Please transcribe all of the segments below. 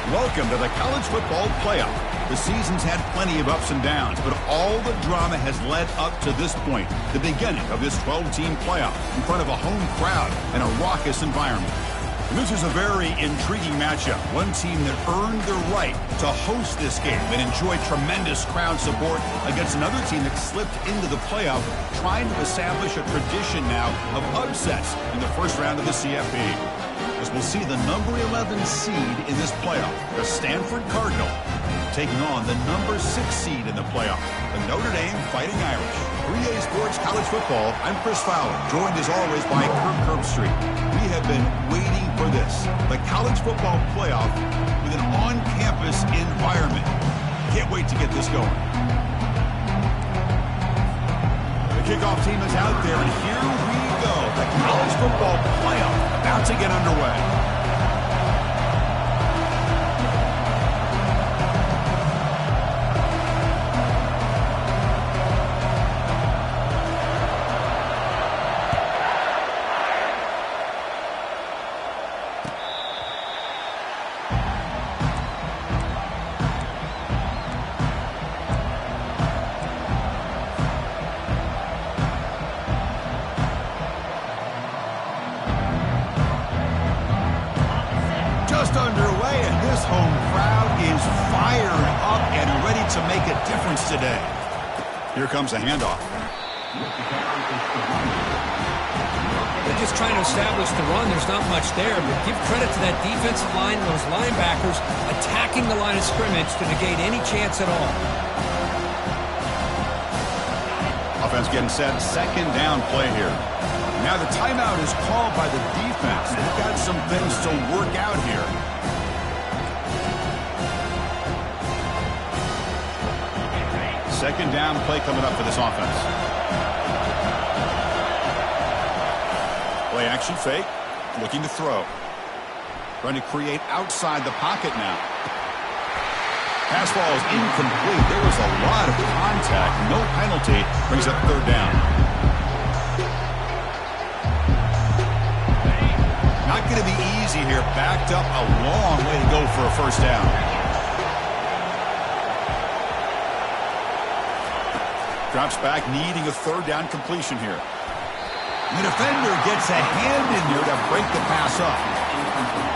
Welcome to the college football playoff. The season's had plenty of ups and downs, but all the drama has led up to this point, the beginning of this 12-team playoff in front of a home crowd and a raucous environment. And this is a very intriguing matchup. One team that earned the right to host this game and enjoyed tremendous crowd support against another team that slipped into the playoff, trying to establish a tradition now of upsets in the first round of the CFP. As we'll see the number 11 seed in this playoff, the Stanford Cardinal, taking on the number 6 seed in the playoff, the Notre Dame Fighting Irish. 3A Sports College Football, I'm Chris Fowler, joined as always by Kirk Street. We have been waiting for this, the college football playoff with an on-campus environment. Can't wait to get this going. The kickoff team is out there, and here we go. The college football playoff about to get underway. Underway, and this home crowd is fired up and ready to make a difference today. Here comes a handoff. They're just trying to establish the run. There's not much there, but give credit to that defensive line and those linebackers attacking the line of scrimmage to negate any chance at all. Offense getting set, second down play here. Now the timeout is called by the defense. They've got some things to work out here. Second down play coming up for this offense. Play action fake, looking to throw. Trying to create outside the pocket now. Pass ball is incomplete. There was a lot of contact. No penalty. Brings up third down. Not going to be easy here. Backed up a long way to go for a first down. Drops back, needing a third down completion here. The defender gets a hand in there to break the pass up.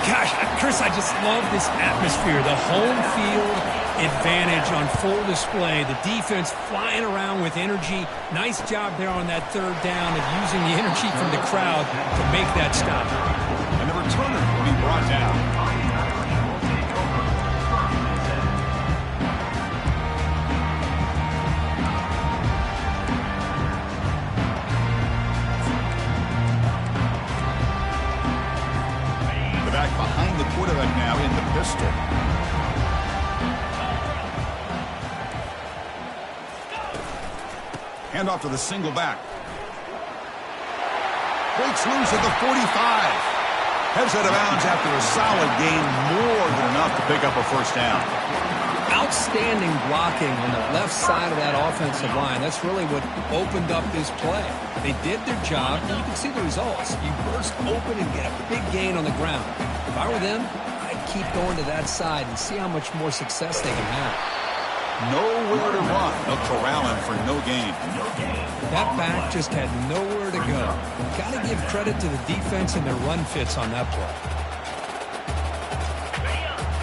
Gosh, Chris, I just love this atmosphere. The home field advantage on full display. The defense flying around with energy. Nice job there on that third down of using the energy from the crowd to make that stop. And the returner will be brought down. The back behind the quarterback now in the pistol. Handoff to the single back. Breaks loose at the 45. Heads out of bounds after a solid gain, more than enough to pick up a first down. Outstanding blocking on the left side of that offensive line. That's really what opened up this play. They did their job, and you can see the results. You burst open and get a big gain on the ground. If I were them, I'd keep going to that side and see how much more success they can have. Nowhere to run. They'll corral him for no gain. That back just had nowhere to go. Got to give credit to the defense and their run fits on that play.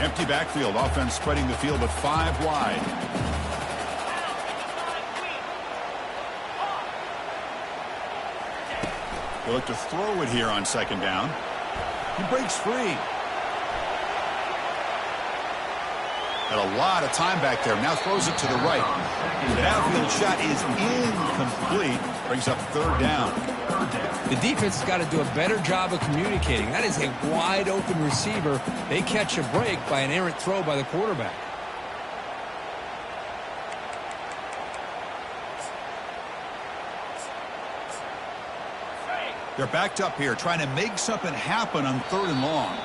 Empty backfield. Offense spreading the field with 5 wide. They'll look to throw it here on second down. He breaks free. Had a lot of time back there. Now throws it to the right. The downfield shot is incomplete. Brings up third down. The defense has got to do a better job of communicating. That is a wide open receiver. They catch a break by an errant throw by the quarterback. They're backed up here, trying to make something happen on third and long.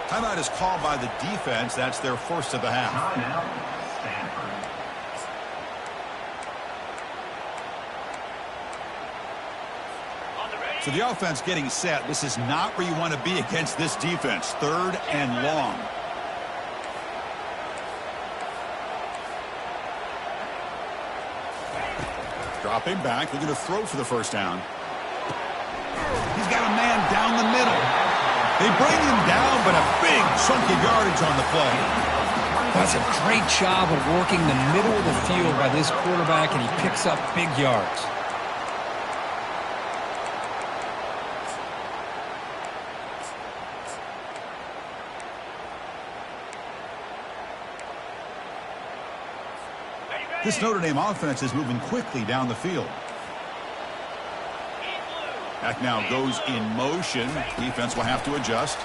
Timeout is called by the defense. That's their first of the half. So the offense getting set. This is not where you want to be against this defense. Third and long. Dropping back, looking to throw for the first down. He's got a man down the middle. They bring him down, but a big chunk of yardage on the play. That's a great job of working the middle of the field by this quarterback, and he picks up big yards. This Notre Dame offense is moving quickly down the field. Back now goes in motion. Defense will have to adjust.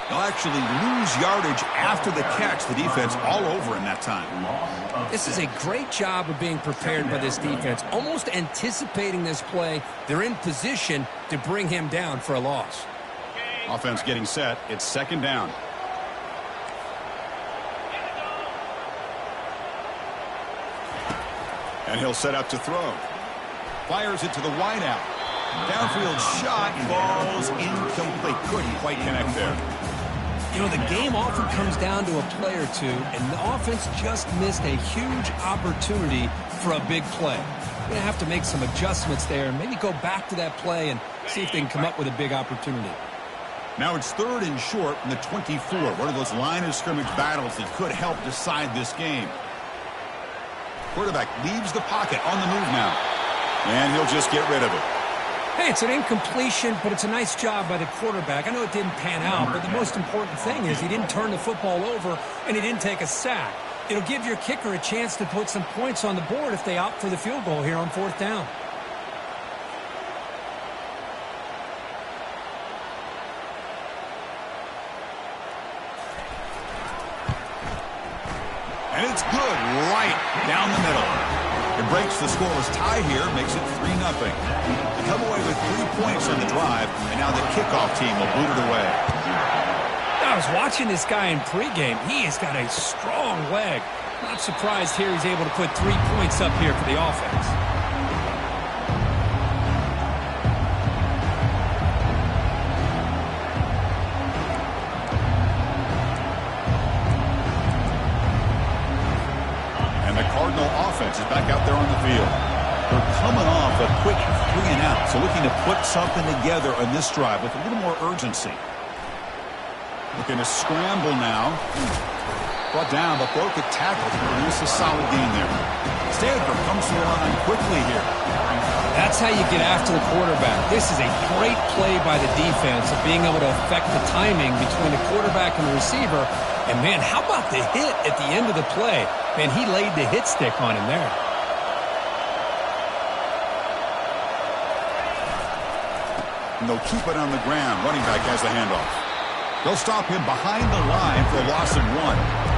They'll actually lose yardage after the catch. The defense all over him that time. This is a great job of being prepared by this defense. Almost anticipating this play. They're in position to bring him down for a loss. Offense getting set. It's second down. And he'll set up to throw. Fires it to the wideout. Downfield shot falls incomplete. Couldn't quite connect there. You know, the game often comes down to a play or two, and the offense just missed a huge opportunity for a big play. They're going to have to make some adjustments there and maybe go back to that play and see if they can come up with a big opportunity. Now it's third and short from the 24. One of those line of scrimmage battles that could help decide this game. Quarterback leaves the pocket on the move now. And he'll just get rid of it. Hey, it's an incompletion, but it's a nice job by the quarterback. I know it didn't pan out, but the most important thing is he didn't turn the football over and he didn't take a sack. It'll give your kicker a chance to put some points on the board if they opt for the field goal here on fourth down. And it's good right down the middle. It breaks the scoreless tie here, makes it 3-0. They come away with 3 points on the drive, and now the kickoff team will boot it away. I was watching this guy in pregame. He has got a strong leg. Not surprised here he's able to put 3 points up here for the offense. Offense is back out there on the field. They're coming off a quick 3-and-out, so looking to put something together on this drive with a little more urgency. Looking to scramble now. Brought down, but broke a tackle to produce a solid gain there. Stanford comes to the line quickly here. That's how you get after the quarterback. This is a great play by the defense of being able to affect the timing between the quarterback and the receiver. And, man, how about the hit at the end of the play? Man, he laid the hit stick on him there. And they'll keep it on the ground. Running back has the handoff. They'll stop him behind the line for a loss of 1.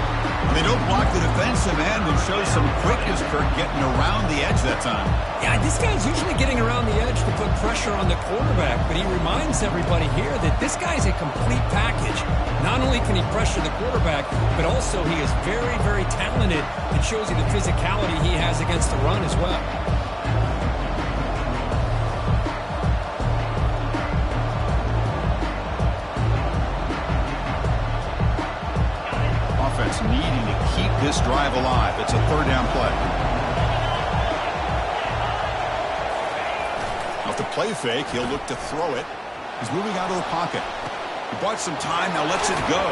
And they don't block the defensive end and show some quickness, Kirk, getting around the edge that time. Yeah, this guy's usually getting around the edge to put pressure on the quarterback, but he reminds everybody here that this guy's a complete package. Not only can he pressure the quarterback, but also he is very, very talented. It shows you the physicality he has against the run as well. Offense needing to keep this drive alive. It's a third down play. Off the play fake, he'll look to throw it. He's moving out of the pocket. He bought some time, now lets it go.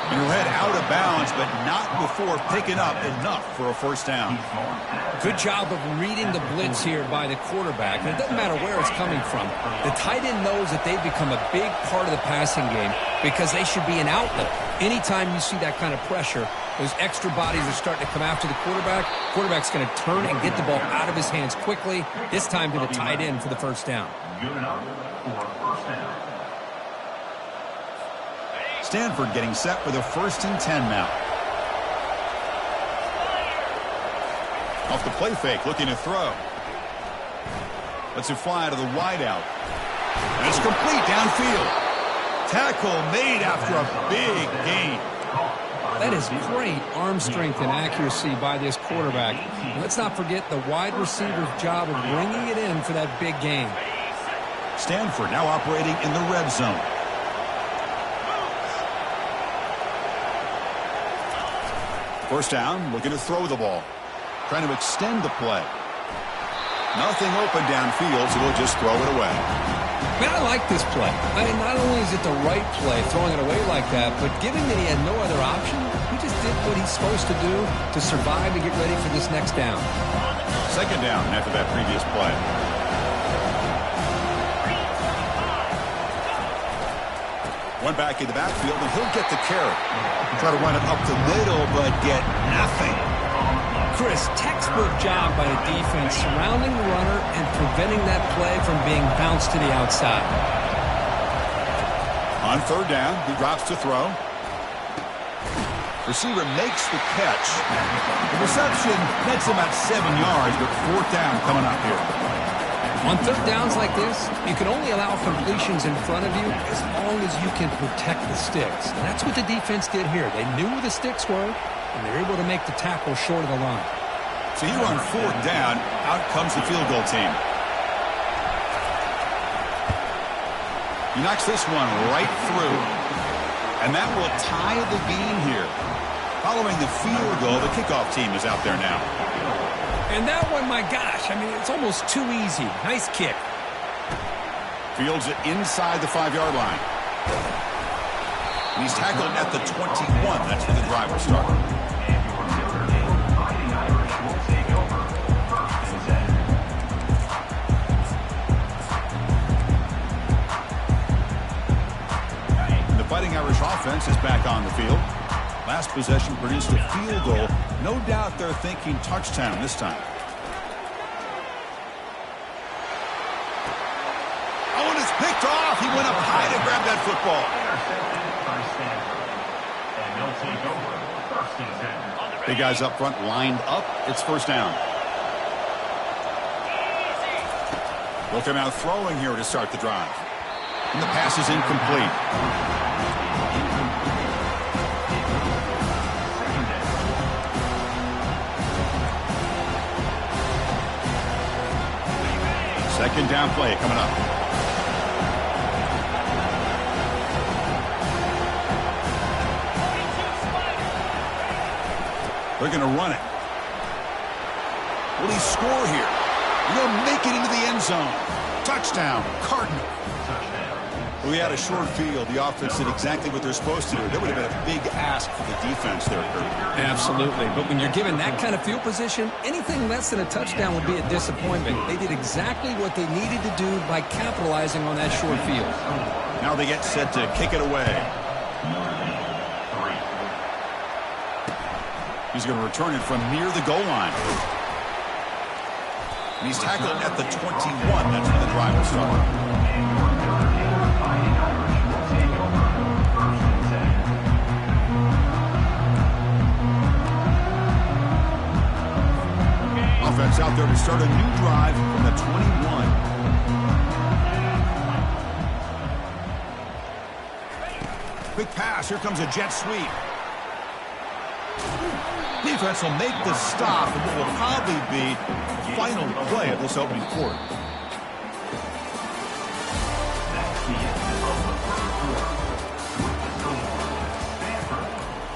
And he'll head out of bounds, but not before picking up enough for a first down. Good job of reading the blitz here by the quarterback. And it doesn't matter where it's coming from. The tight end knows that they've become a big part of the passing game because they should be an outlet. Anytime you see that kind of pressure, those extra bodies are starting to come after the quarterback. Quarterback's going to turn and get the ball out of his hands quickly, this time to the tight end for the first down. Stanford getting set for the 1st and 10 now. Off the play fake, looking to throw. Lets it fly to the wideout. And it's complete downfield. Tackle made after a big gain. That is great arm strength and accuracy by this quarterback. Let's not forget the wide receiver's job of bringing it in for that big gain. Stanford now operating in the red zone. First down, looking to throw the ball. trying to extend the play. Nothing open downfield, so he'll just throw it away. Man, I like this play. I mean, not only is it the right play, throwing it away like that, but given that he had no other option, he just did what he's supposed to do to survive and get ready for this next down. Second down after that previous play. One back in the backfield, and he'll get the carry. Try to run it up the middle, but get nothing. Chris, textbook job by the defense surrounding the runner and preventing that play from being bounced to the outside. On third down, he drops to throw. Receiver makes the catch. The reception nets him at 7 yards, but fourth down coming up here. On third downs like this, you can only allow completions in front of you as long as you can protect the sticks. And that's what the defense did here. They knew where the sticks were, and they're able to make the tackle short of the line. So here on fourth down, out comes the field goal team. He knocks this one right through, and that will tie the game here. Following the field goal, the kickoff team is out there now. And that one, my gosh, I mean, it's almost too easy. Nice kick. Fields it inside the 5-yard line. And he's tackled at the 21. That's where the drive will start. The Fighting Irish offense is back on the field. Last possession produced a field goal. No doubt they're thinking touchdown this time. Oh, and it's picked off. He went up high to grab that football. Big guys up front lined up. It's first down. They'll come out throwing here to start the drive. And the pass is incomplete. Second down play coming up. They're going to run it. Will he score here? He'll make it into the end zone. Touchdown, Cardinal. We had a short field. The offense did exactly what they're supposed to do. That would have been a big ask for the defense there, Kurt. Absolutely. But when you're given that kind of field position, anything less than a touchdown would be a disappointment. They did exactly what they needed to do by capitalizing on that short field. Now they get set to kick it away. He's going to return it from near the goal line. And he's tackled at the 21. That's where the drive will start. Offense out there to start a new drive from the 21. Quick pass. Here comes a jet sweep. Defense will make the stop, and what will probably be the final play of this opening quarter. Stanford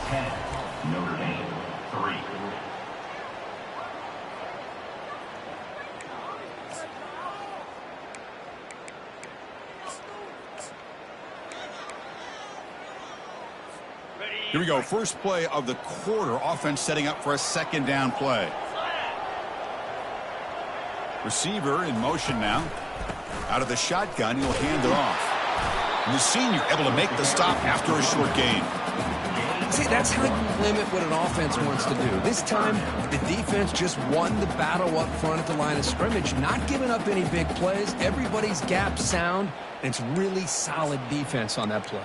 10, Notre Dame 3. Here we go. First play of the quarter. Offense setting up for a second down play. Receiver in motion now. Out of the shotgun, he'll hand it off. And the senior able to make the stop after a short gain. See, that's how you limit what an offense wants to do. This time, the defense just won the battle up front at the line of scrimmage, not giving up any big plays. Everybody's gap sound, and it's really solid defense on that play.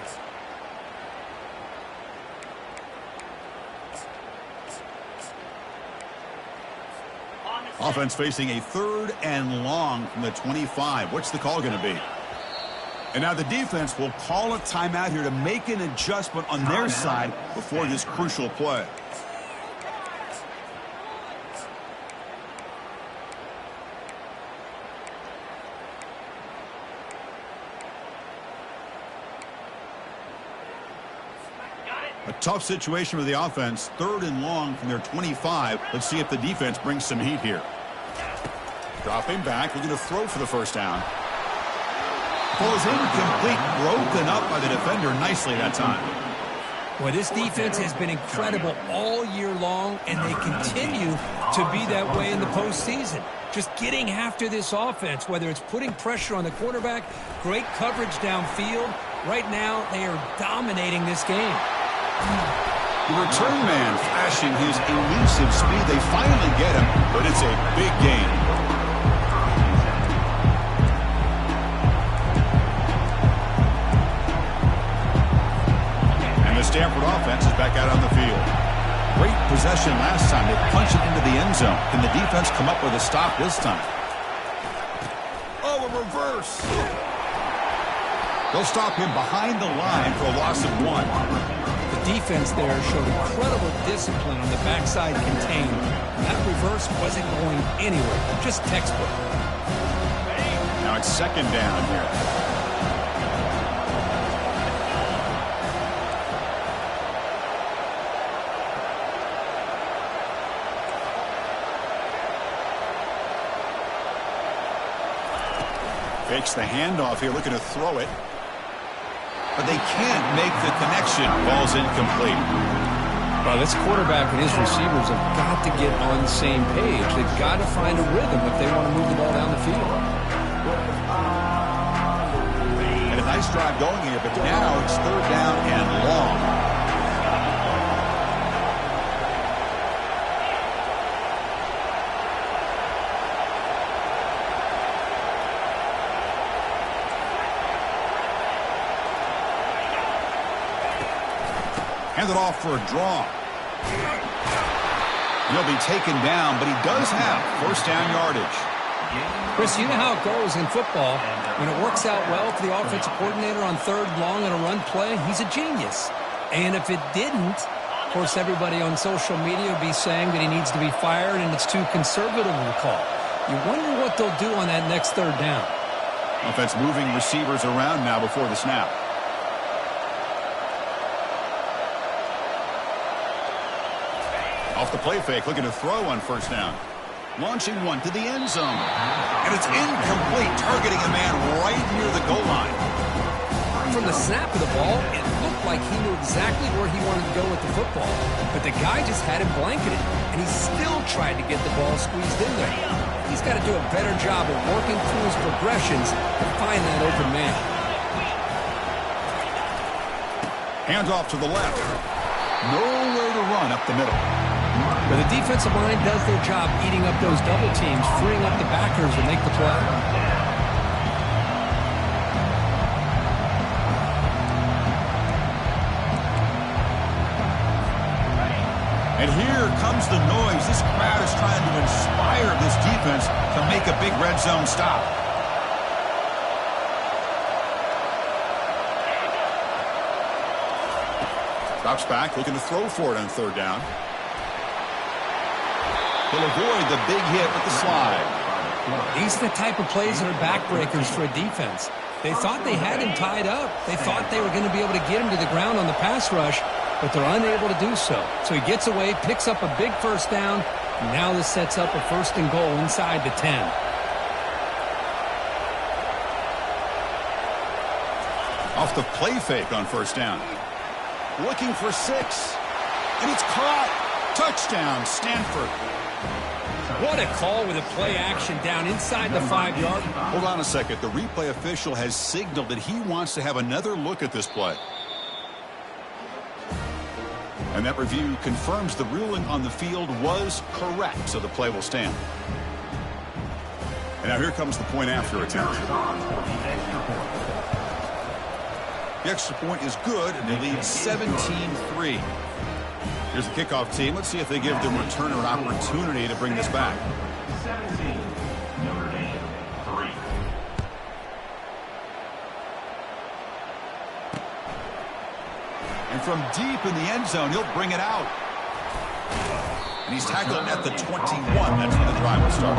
Offense facing a third and long from the 25. What's the call going to be? And now the defense will call a timeout here to make an adjustment on their side before this crucial play. A tough situation for the offense. 3rd and long from their 25. Let's see if the defense brings some heat here. Dropping back, looking to throw for the first down. Throws incomplete, broken up by the defender nicely that time. Boy, this defense has been incredible all year long, and they continue to be that way in the postseason. Just getting after this offense, whether it's putting pressure on the quarterback, great coverage downfield. Right now, they are dominating this game. The return man flashing his elusive speed. They finally get him, but it's a big gain. And the Stanford offense is back out on the field. Great possession last time. They punched it into the end zone. Can the defense come up with a stop this time? Oh, a reverse. They'll stop him behind the line for a loss of 1. The defense there showed incredible discipline on the backside contained. That reverse wasn't going anywhere, just textbook. Now it's 2nd down here. Fakes the handoff here, looking to throw it. But they can't make the connection. Ball's incomplete. Well, this quarterback and his receivers have got to get on the same page. They've got to find a rhythm if they want to move the ball down the field. And a nice drive going here, but now it's 3rd down and long. Handed off for a draw. He'll be taken down, but he does have 1st down yardage. Chris, you know how it goes in football. When it works out well for the offensive coordinator on 3rd long and a run play, he's a genius. And if it didn't, of course, everybody on social media would be saying that he needs to be fired and it's too conservative of a call. You wonder what they'll do on that next 3rd down. Offense moving receivers around now before the snap. Off the play fake, looking to throw on 1st down. Launching one to the end zone. And it's incomplete, targeting a man right near the goal line. From the snap of the ball, it looked like he knew exactly where he wanted to go with the football. But the guy just had him blanketed, and he still tried to get the ball squeezed in there. He's got to do a better job of working through his progressions to find that open man. Hands off to the left. Nowhere to run up the middle. But the defensive line does their job eating up those double teams, freeing up the backers to make the play. And here comes the noise. This crowd is trying to inspire this defense to make a big red zone stop. Drops back, looking to throw for it on 3rd down. He'll avoid the big hit with the slide. These are the type of plays that are backbreakers for a defense. They thought they had him tied up. They thought they were going to be able to get him to the ground on the pass rush, but they're unable to do so. So he gets away, picks up a big 1st down, and now this sets up a 1st and goal inside the 10. Off the play fake on 1st down. Looking for 6. And it's caught. Touchdown, Stanford. What a call with a play action down inside the 5-yard. Hold on a second. The replay official has signaled that he wants to have another look at this play. And that review confirms the ruling on the field was correct, so the play will stand. And now here comes the point after attempt. The extra point is good, and they lead 17-3. Here's the kickoff team. Let's see if they give the returner an opportunity to bring this back. 17, Notre Dame, 3. And from deep in the end zone, he'll bring it out. And he's tackled at the 21. That's where the drive will start.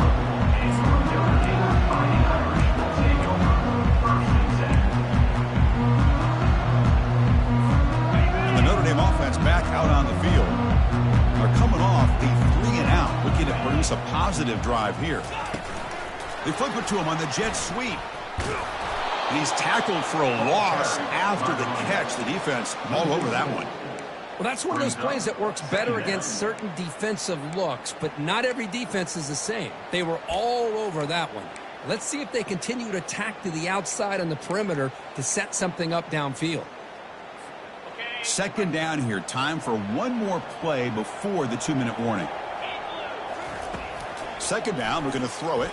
same offense back out on the field. Are coming off a 3-and-out, looking to produce a positive drive here. They flip it to him on the jet sweep. And he's tackled for a loss after the catch. The defense all over that one. Well, that's one of those plays that works better against certain defensive looks, but not every defense is the same. They were all over that one. Let's see if they continue to tack to the outside on the perimeter to set something up downfield. Second down here. Time for one more play before the 2-minute warning. Second down. We're going to throw it.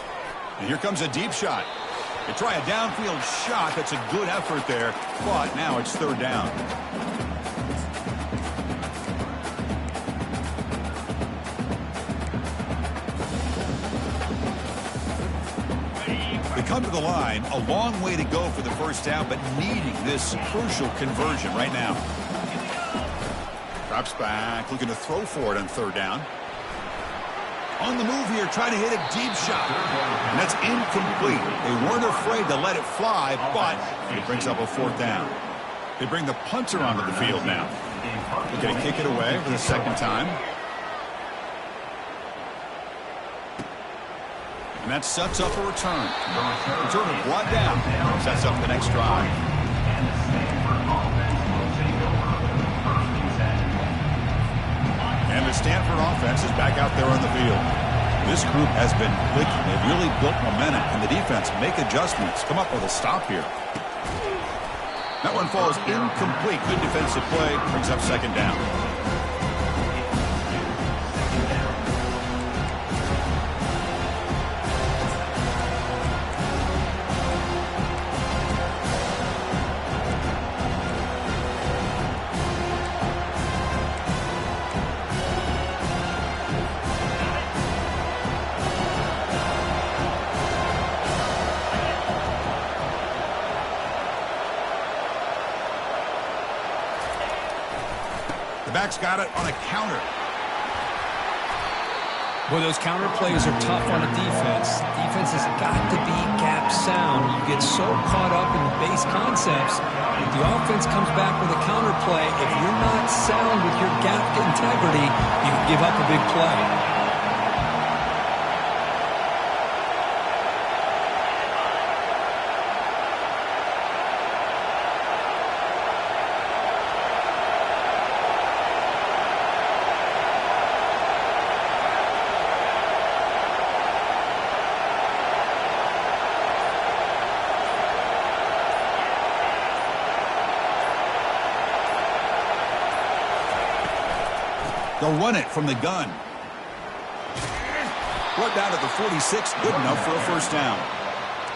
And here comes a deep shot. They try a downfield shot. That's a good effort there. But now it's third down. They come to the line. A long way to go for the first down, but needing this crucial conversion right now. Drops back. Looking to throw for it on third down. On the move here, trying to hit a deep shot. And that's incomplete. They weren't afraid to let it fly, but it brings up a fourth down. They bring the punter onto the field now. They're going to kick it away for the second time. And that sets up a return. Returner brought down. Sets up the next drive. And the Stanford offense is back out there on the field. This group has been clicking. They've really built momentum. And the defense make adjustments. Come up with a stop here. That one falls incomplete. Good defensive play. Brings up second down. The back's got it on a counter. Well, those counter plays are tough on a defense. Defense has got to be gap sound. You get so caught up in the base concepts. If the offense comes back with a counter play, if you're not sound with your gap integrity, you can give up a big play. They'll run it from the gun. Brought down at the 46. Good enough for a first down.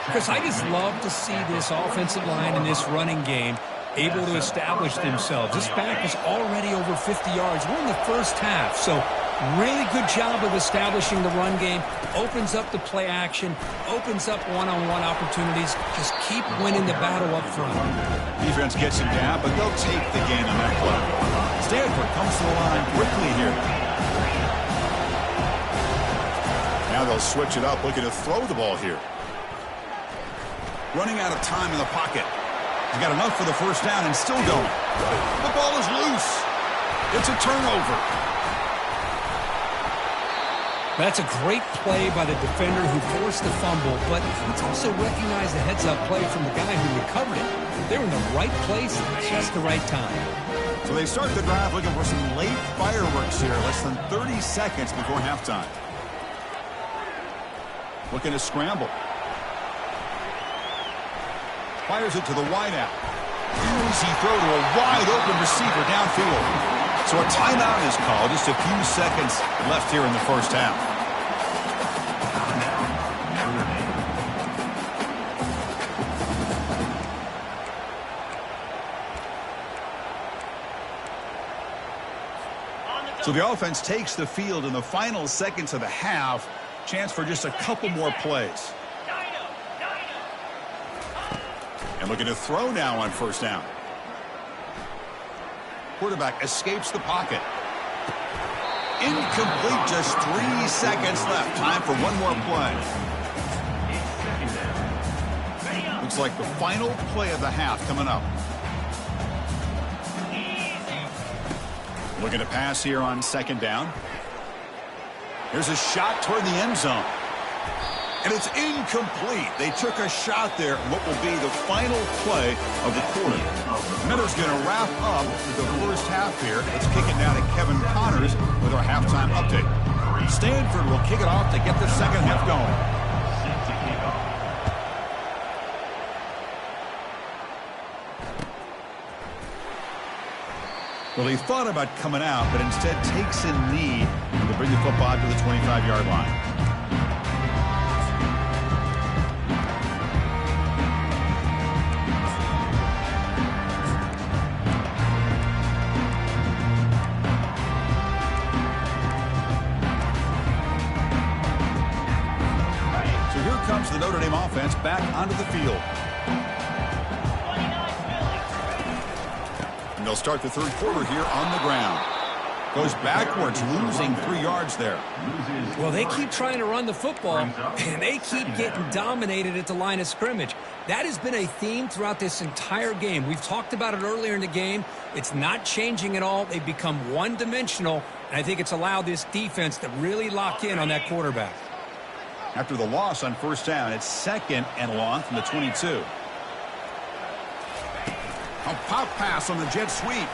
Chris, I just love to see this offensive line in this running game able to establish themselves. This back is already over 50 yards. We're in the first half, so really good job of establishing the run game. Opens up the play action, opens up one-on-one opportunities. Just keep winning the battle up front. Defense gets him down, but they'll take the gain on that play. Stanford comes to the line quickly here. Now they'll switch it up, looking to throw the ball here. Running out of time in the pocket. He's got enough for the first down and still going. The ball is loose. It's a turnover. That's a great play by the defender who forced the fumble, but let's also recognize the heads-up play from the guy who recovered it. They were in the right place at just the right time. So they start the drive looking for some late fireworks here. Less than 30 seconds before halftime. Looking to scramble. Fires it to the wideout. Easy throw to a wide-open receiver downfield. So a timeout is called. Just a few seconds left here in the first half. So the offense takes the field in the final seconds of the half. Chance for just a couple more plays. And looking to throw now on first down. Quarterback escapes the pocket. Incomplete, just 3 seconds left. Time for one more play. Looks like the final play of the half coming up. Looking to pass here on second down. Here's a shot toward the end zone. And it's incomplete. They took a shot there, what will be the final play of the quarter. Miller's going to wrap up the first half here. Let's kick it now to Kevin Connors with our halftime update. Stanford will kick it off to get the second half going. Well, he thought about coming out, but instead takes a knee to bring the football to the 25-yard line. So here comes the Notre Dame offense back onto the field. They'll start the third quarter here on the ground. Goes backwards, losing 3 yards there. Well, they keep trying to run the football, and they keep getting dominated at the line of scrimmage. That has been a theme throughout this entire game. We've talked about it earlier in the game. It's not changing at all. They've become one-dimensional, and I think it's allowed this defense to really lock in on that quarterback. After the loss on first down, it's second and long from the 22. A pop pass on the jet sweep.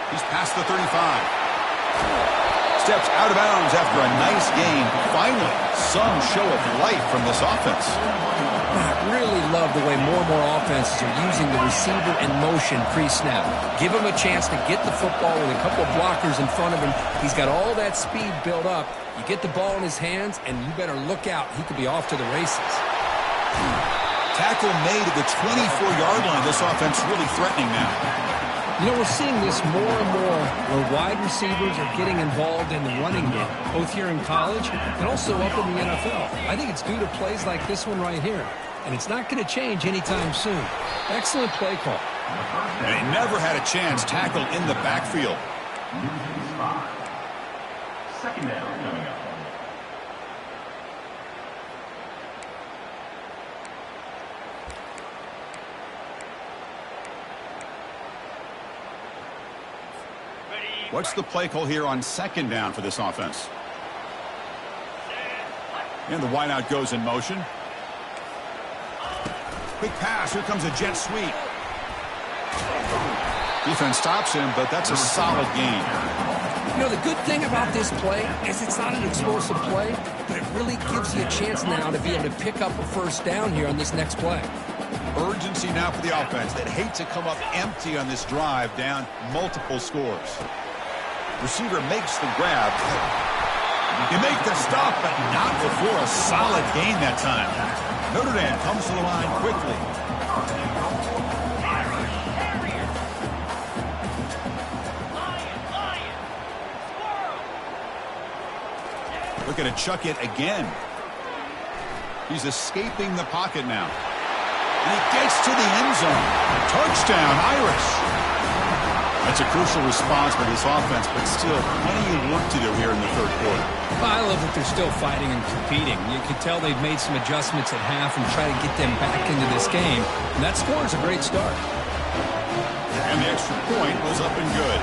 He's past the 35. Steps out of bounds after a nice gain. Finally, some show of life from this offense. I really love the way more and more offenses are using the receiver in motion pre-snap. Give him a chance to get the football with a couple of blockers in front of him. He's got all that speed built up. You get the ball in his hands, and you better look out. He could be off to the races. Tackle made at the 24-yard line. This offense really threatening now. You know, we're seeing this more and more where wide receivers are getting involved in the running game, both here in college and also up in the NFL. I think it's due to plays like this one right here, and it's not going to change anytime soon. Excellent play call. And he never had a chance tackled in the backfield. Second down coming up. What's the play call here on second down for this offense? And the wideout goes in motion. Quick pass. Here comes a jet sweep. Defense stops him, but that's a solid gain. You know, the good thing about this play is it's not an explosive play, but it really gives you a chance now to be able to pick up a first down here on this next play. Urgency now for the offense that hate to come up empty on this drive, down multiple scores. Receiver makes the grab. You make the stop, but not before a solid gain that time. Notre Dame comes to the line quickly. Looking to chuck it again. He's escaping the pocket now. And he gets to the end zone. Touchdown, Irish. That's a crucial response by this offense, but still plenty of work to do here in the third quarter. Well, I love that they're still fighting and competing. You can tell they've made some adjustments at half and try to get them back into this game. And that score is a great start. And the extra point was up and good.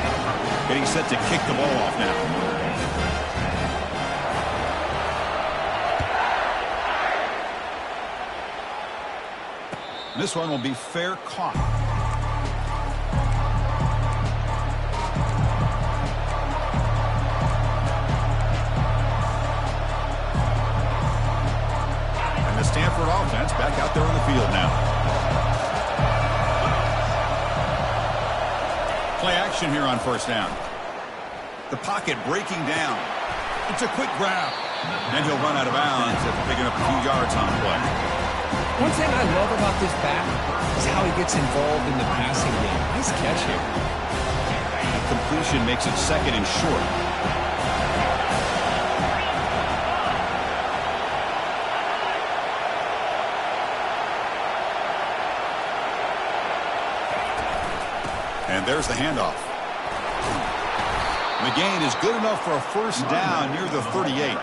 Getting set to kick the ball off now. This one will be fair caught. And the Stanford offense back out there on the field now. Play action here on first down. The pocket breaking down. It's a quick grab. And he'll run out of bounds after picking up a few yards on the play. One thing I love about this back is how he gets involved in the passing game. Nice catch here. That completion makes it second and short. And there's the handoff. The gain is good enough for a first down near the 38.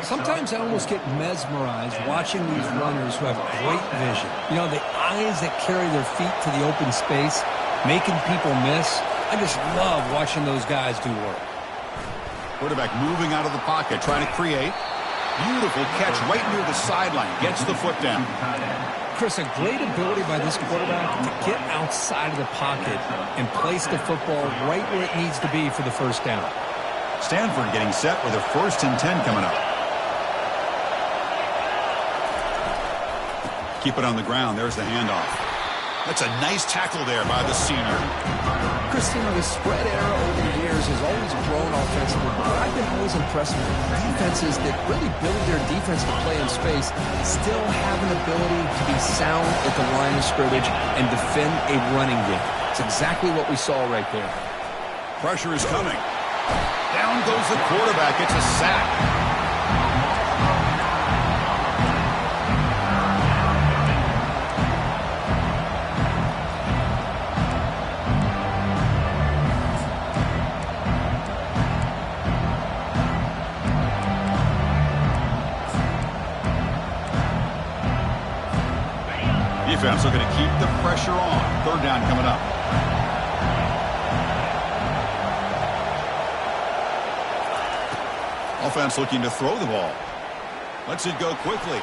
Sometimes I almost get mesmerized watching these runners who have great vision. You know, the eyes that carry their feet to the open space, making people miss. I just love watching those guys do work. Quarterback moving out of the pocket, trying to create. Beautiful catch right near the sideline. Gets the foot down. Chris, a great ability by this quarterback to get outside of the pocket and place the football right where it needs to be for the first down. Stanford getting set with a 1st and 10 coming up. Keep it on the ground. There's the handoff. That's a nice tackle there by the senior. Chris, you know, the spread era over the years has always grown offensively, but I've been always impressed with defenses that really build their defense to play in space, still have an ability to be sound at the line of scrimmage and defend a running game. It's exactly what we saw right there. Pressure is coming. Down goes the quarterback. It's a sack. Defense looking to keep the pressure on. 3rd down coming up. Offense looking to throw the ball. Lets it go quickly.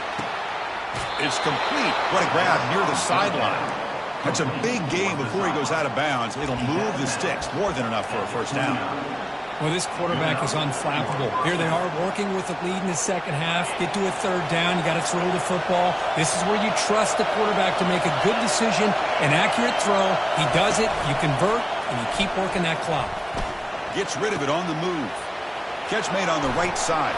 It's complete. What a grab near the sideline. That's a big gain before he goes out of bounds. It'll move the sticks. More than enough for a 1st down. Well, this quarterback is unflappable. Here they are working with the lead in the second half. Get to a 3rd down. You got to throw the football. This is where you trust the quarterback to make a good decision, an accurate throw. He does it. You convert, and you keep working that clock. Gets rid of it on the move. Catch made on the right side.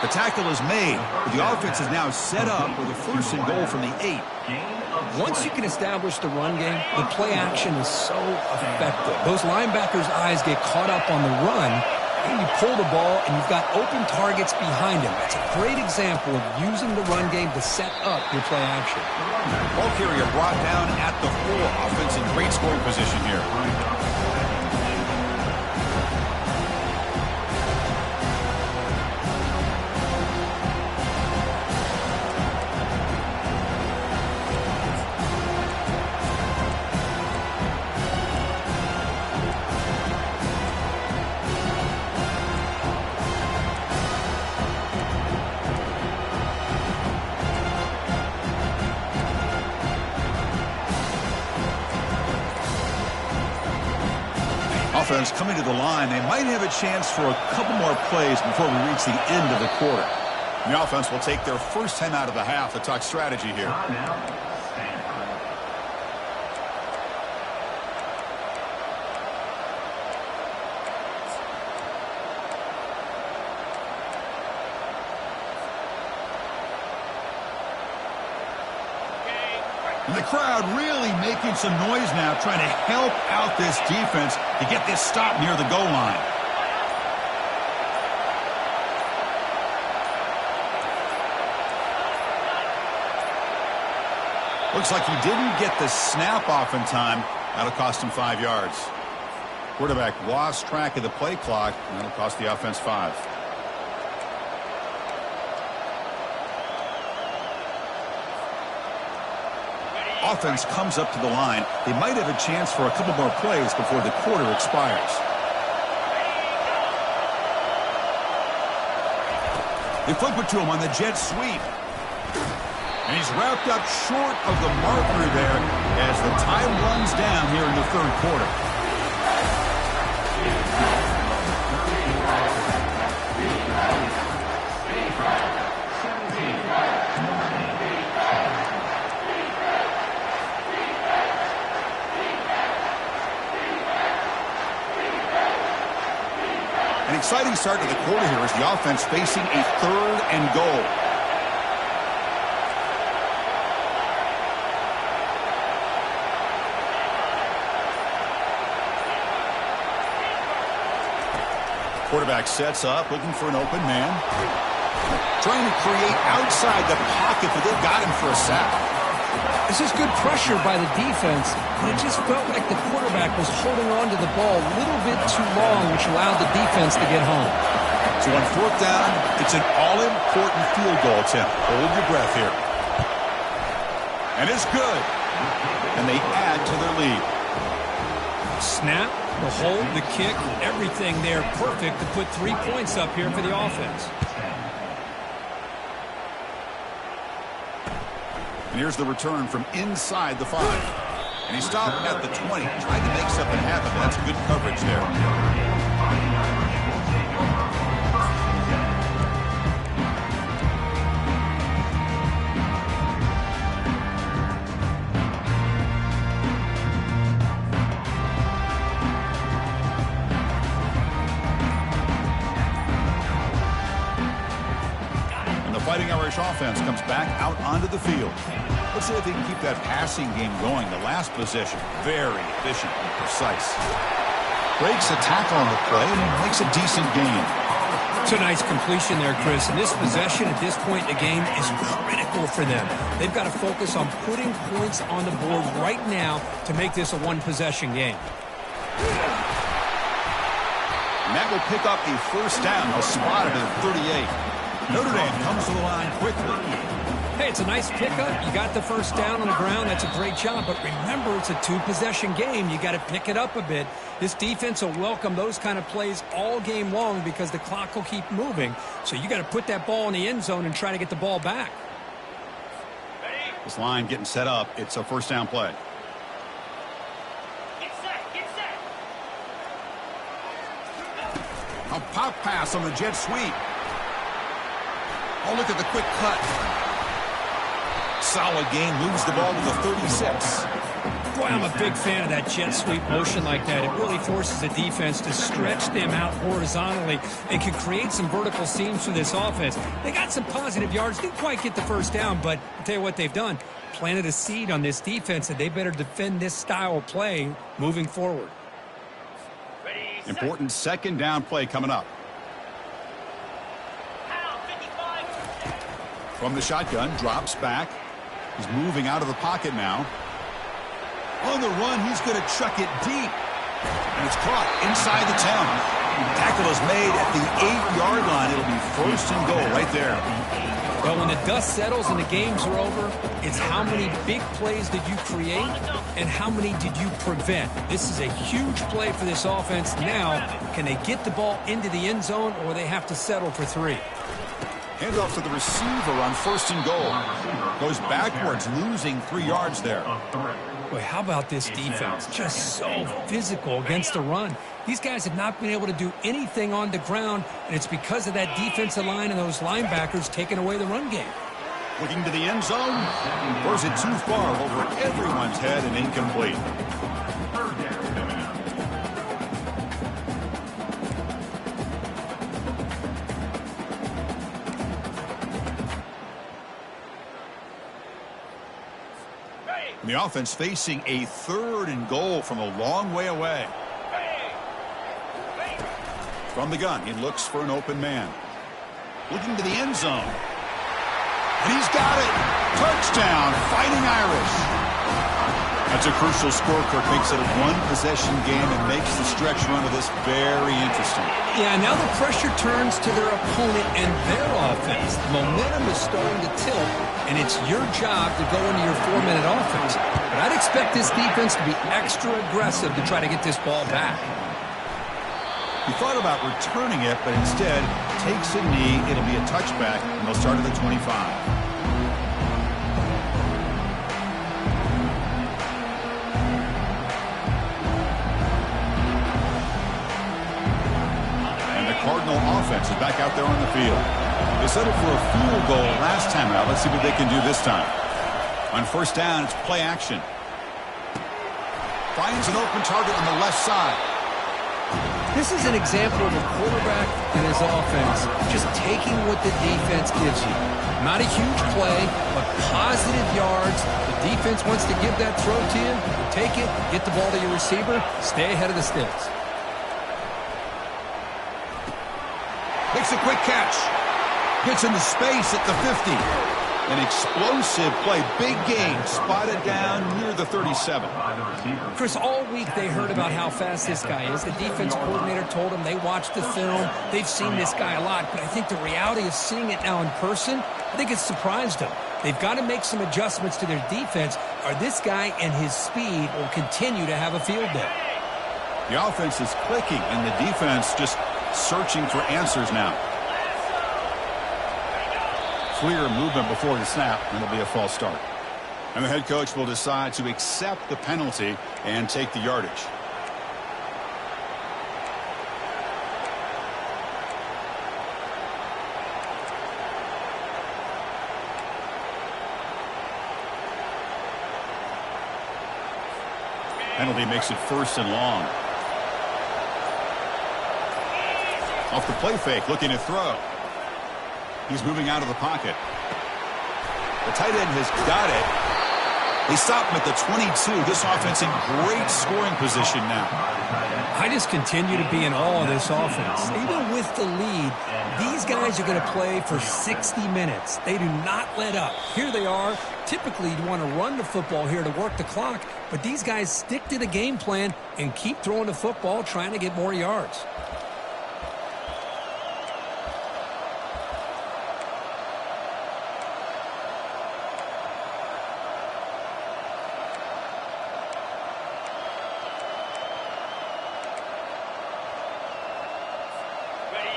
The tackle is made, but the offense is now set up with a 1st and goal from the 8. Once you can establish the run game, the play action is so effective. Those linebackers' eyes get caught up on the run, and you pull the ball, and you've got open targets behind him. That's a great example of using the run game to set up your play action. Ball carrier brought down at the 4. Offense in great scoring position here. Offense coming to the line. They might have a chance for a couple more plays before we reach the end of the quarter. And the offense will take their 1st time out of the half to talk strategy here. And the crowd really making some noise now, trying to help out this defense to get this stop near the goal line. Looks like he didn't get the snap off in time. That'll cost him 5 yards. Quarterback lost track of the play clock, and that'll cost the offense 5. Offense comes up to the line. They might have a chance for a couple more plays before the quarter expires. They flip it to him on the jet sweep. And he's wrapped up short of the marker there as the time runs down here in the 3rd quarter. An exciting start to the quarter here as the offense facing a 3rd and goal. Quarterback sets up, looking for an open man. Trying to create outside the pocket, but they've got him for a sack. This is good pressure by the defense, but it just felt like the quarterback was holding on to the ball a little bit too long, which allowed the defense to get home. So on 4th down, it's an all-important field goal attempt. Hold your breath here. And it's good. And they add to their lead. Snap, the hold, the kick, everything there perfect to put 3 points up here for the offense. And here's the return from inside the 5. And he stopped at the 20. Tried to make something happen. That's good coverage there. Fighting Irish offense comes back out onto the field. Let's see if they can keep that passing game going. The last possession, very efficient and precise. Breaks a tackle on the play and makes a decent gain. It's a nice completion there, Chris. And this possession at this point in the game is critical for them. They've got to focus on putting points on the board right now to make this a one-possession game. And that will pick up a first down. They'll spot it at 38. Notre Dame comes to the line quickly. Hey, it's a nice pickup. You got the first down on the ground. That's a great job. But remember, it's a two-possession game. You got to pick it up a bit. This defense will welcome those kind of plays all game long because the clock will keep moving. So you got to put that ball in the end zone and try to get the ball back. This line getting set up. It's a first down play. Get set. A pop pass on the jet sweep. Oh, look at the quick cut. Solid gain, moves the ball to the 36. Boy, I'm a big fan of that jet sweep motion like that. It really forces the defense to stretch them out horizontally and can create some vertical seams for this offense. They got some positive yards. Didn't quite get the first down, but I'll tell you what they've done. Planted a seed on this defense, and they better defend this style of play moving forward. Important second down play coming up. From the shotgun, drops back. He's moving out of the pocket now. On the run, he's going to chuck it deep. And it's caught inside the 10. Tackle is made at the 8-yard line. It'll be first and goal right there. Well, when the dust settles and the games are over, it's how many big plays did you create and how many did you prevent. This is a huge play for this offense. Now, can they get the ball into the end zone or they have to settle for 3? Handoff to the receiver on first and goal. Goes backwards, losing 3 yards there. Boy, how about this defense? Just so physical against the run. These guys have not been able to do anything on the ground, and it's because of that defensive line and those linebackers taking away the run game. Looking to the end zone. Throws it too far over everyone's head and incomplete. And the offense facing a third and goal from a long way away. From the gun, he looks for an open man. Looking to the end zone. And he's got it. Touchdown, Fighting Irish. That's a crucial score. Kirk makes it a one-possession game and makes the stretch run of this very interesting. Yeah, now the pressure turns to their opponent and their offense. The momentum is starting to tilt, and it's your job to go into your 4-minute offense. But I'd expect this defense to be extra aggressive to try to get this ball back. He thought about returning it, but instead takes a knee. It'll be a touchback, and they'll start at the 25. And the Cardinal offense is back out there on the field. They settled for a field goal last time out. Let's see what they can do this time. On first down, it's play action. Finds an open target on the left side. This is an example of a quarterback and his offense just taking what the defense gives you. Not a huge play, but positive yards. The defense wants to give that throw to you. You take it, get the ball to your receiver, stay ahead of the sticks. Makes a quick catch. Gets into space at the 50. An explosive play, big game, spotted down near the 37. Chris, all week they heard about how fast this guy is. The defense coordinator told them they watched the film. They've seen this guy a lot, but I think the reality of seeing it now in person, I think it's surprised them. They've got to make some adjustments to their defense, or this guy and his speed will continue to have a field day. The offense is clicking, and the defense just searching for answers now. Clear movement before the snap, and it'll be a false start. And the head coach will decide to accept the penalty and take the yardage. Penalty makes it 1st and long. Off the play fake, looking to throw. He's moving out of the pocket. The tight end has got it. They stop him at the 22. This offense in great scoring position now. I just continue to be in awe of this offense. Even with the lead, these guys are going to play for 60 minutes. They do not let up. Here they are. Typically, you want to run the football here to work the clock, but these guys stick to the game plan and keep throwing the football, trying to get more yards.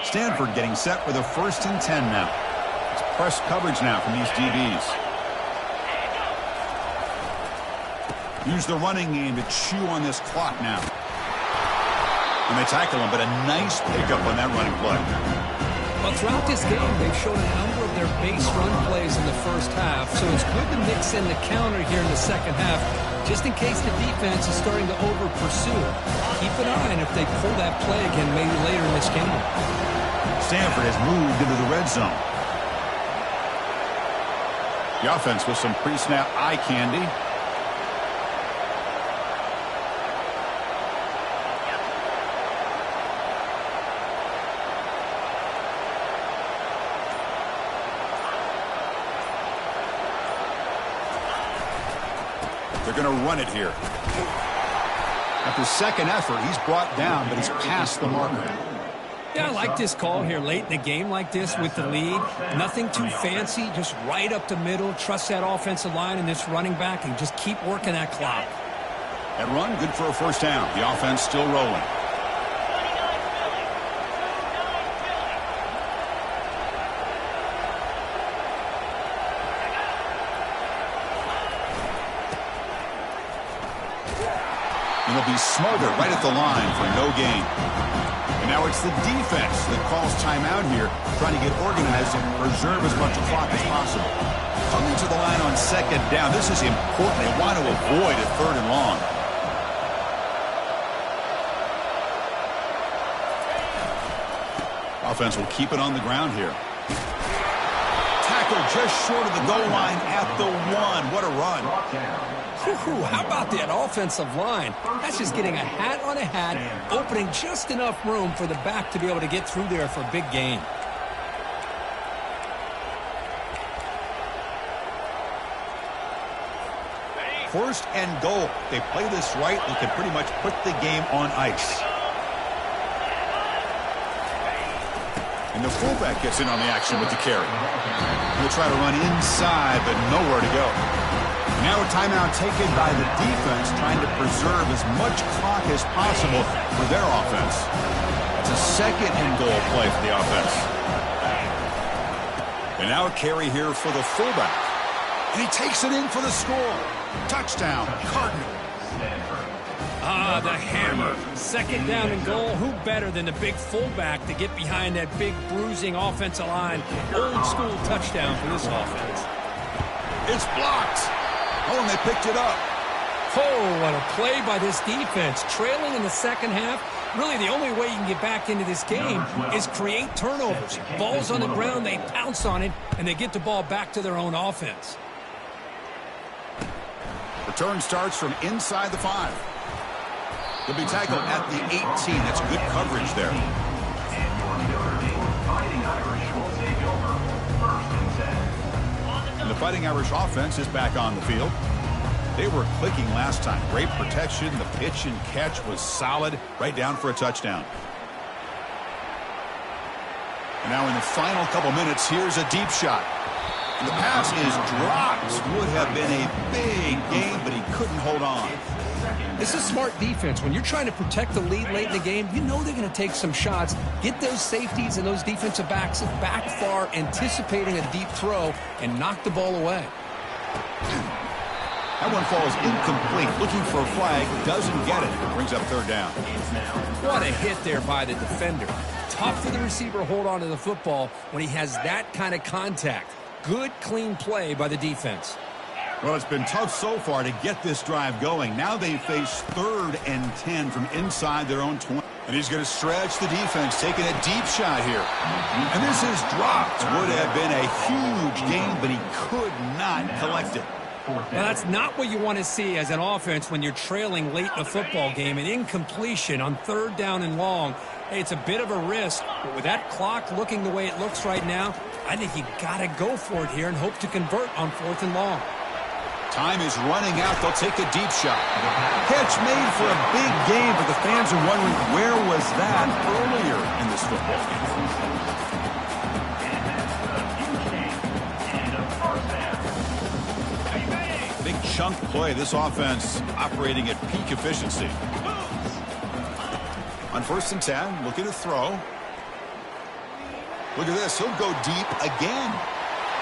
Stanford getting set with a 1st and 10 now. It's press coverage now from these DBs. Use the running game to chew on this clock now. And they tackle him, but a nice pickup on that running play. Well, throughout this game, they've shown a number of their base run plays in the first half, so it's good to mix in the counter here in the second half, just in case the defense is starting to over-pursue. Keep an eye on if they pull that play again maybe later in this game. Stanford has moved into the red zone. The offense with some pre-snap eye candy. They're going to run it here. After second effort, he's brought down, but he's past the marker. Yeah, I like this call here late in the game like this with the lead. Nothing too fancy, just right up the middle. Trust that offensive line and this running back and just keep working that clock. That run, good for a 1st down. The offense still rolling. And they'll be smothered right at the line for no gain. And now it's the defense that calls timeout here, trying to get organized and preserve as much clock as possible. Coming to the line on 2nd down. This is important. They want to avoid a 3rd and long. Offense will keep it on the ground here. Tackle just short of the goal line at the 1. What a run. How about that offensive line? That's just getting a hat on a hat, opening just enough room for the back to be able to get through there for a big gain. First and goal. They play this right, they can pretty much put the game on ice. And the fullback gets in on the action with the carry. He'll try to run inside, but nowhere to go. Now a timeout taken by the defense, trying to preserve as much clock as possible for their offense. It's a 2nd and goal play for the offense. And now a carry here for the fullback. And he takes it in for the score. Touchdown, Cardinal. Ah, the hammer. 2nd down and goal. Who better than the big fullback to get behind that big bruising offensive line? Old school touchdown for this offense. It's blocked. Oh, and they picked it up. Oh, what a play by this defense. Trailing in the second half. Really, the only way you can get back into this game is create turnovers. Ball's on the ground, they pounce on it, and they get the ball back to their own offense. Return starts from inside the 5. He'll be tackled at the 18. That's good coverage there. And the Fighting Irish offense is back on the field. They were clicking last time. Great protection. The pitch and catch was solid. Right down for a touchdown. And now in the final couple minutes, here's a deep shot. And the pass is dropped. Would have been a big game, but he couldn't hold on. This is smart defense. When you're trying to protect the lead late in the game, you know they're going to take some shots. Get those safeties and those defensive backs back far, anticipating a deep throw, and knock the ball away. That one falls incomplete. Looking for a flag. Doesn't get it. Brings up third down. What a hit there by the defender. Tough for the receiver to hold on to the football when he has that kind of contact. Good, clean play by the defense. Well, it's been tough so far to get this drive going. Now they face 3rd and 10 from inside their own 20. And he's going to stretch the defense, taking a deep shot here. And this is dropped. Would have been a huge gain, but he could not collect it. Well, that's not what you want to see as an offense when you're trailing late in a football game. An incompletion on 3rd down and long. Hey, it's a bit of a risk, but with that clock looking the way it looks right now, I think you got to go for it here and hope to convert on 4th and long. Time is running out. They'll take a deep shot. Catch made for a big game, but the fans are wondering where was that earlier in this football game. Big chunk play. This offense operating at peak efficiency. On 1st and 10, looking to throw. Look at this. He'll go deep again.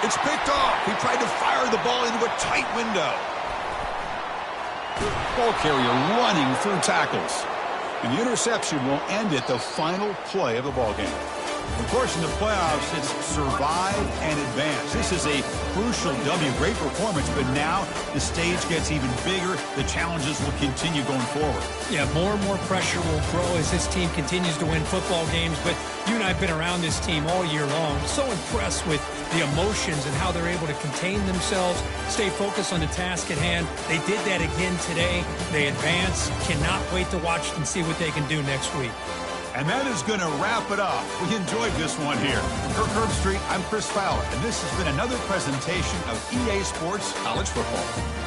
It's picked off. He tried to fire the ball into a tight window. Ball carrier running through tackles. And the interception will end it, the final play of the ball game. Of course, in the playoffs, it's survive and advance. This is a crucial W. Great performance, but now the stage gets even bigger. The challenges will continue going forward. Yeah, more and more pressure will grow as this team continues to win football games, but you and I have been around this team all year long. So impressed with the emotions and how they're able to contain themselves, stay focused on the task at hand. They did that again today. They advance. Cannot wait to watch and see what they can do next week. And that is going to wrap it up. We enjoyed this one here. For Kirk Herbstreit, I'm Chris Fowler, and this has been another presentation of EA Sports College Football.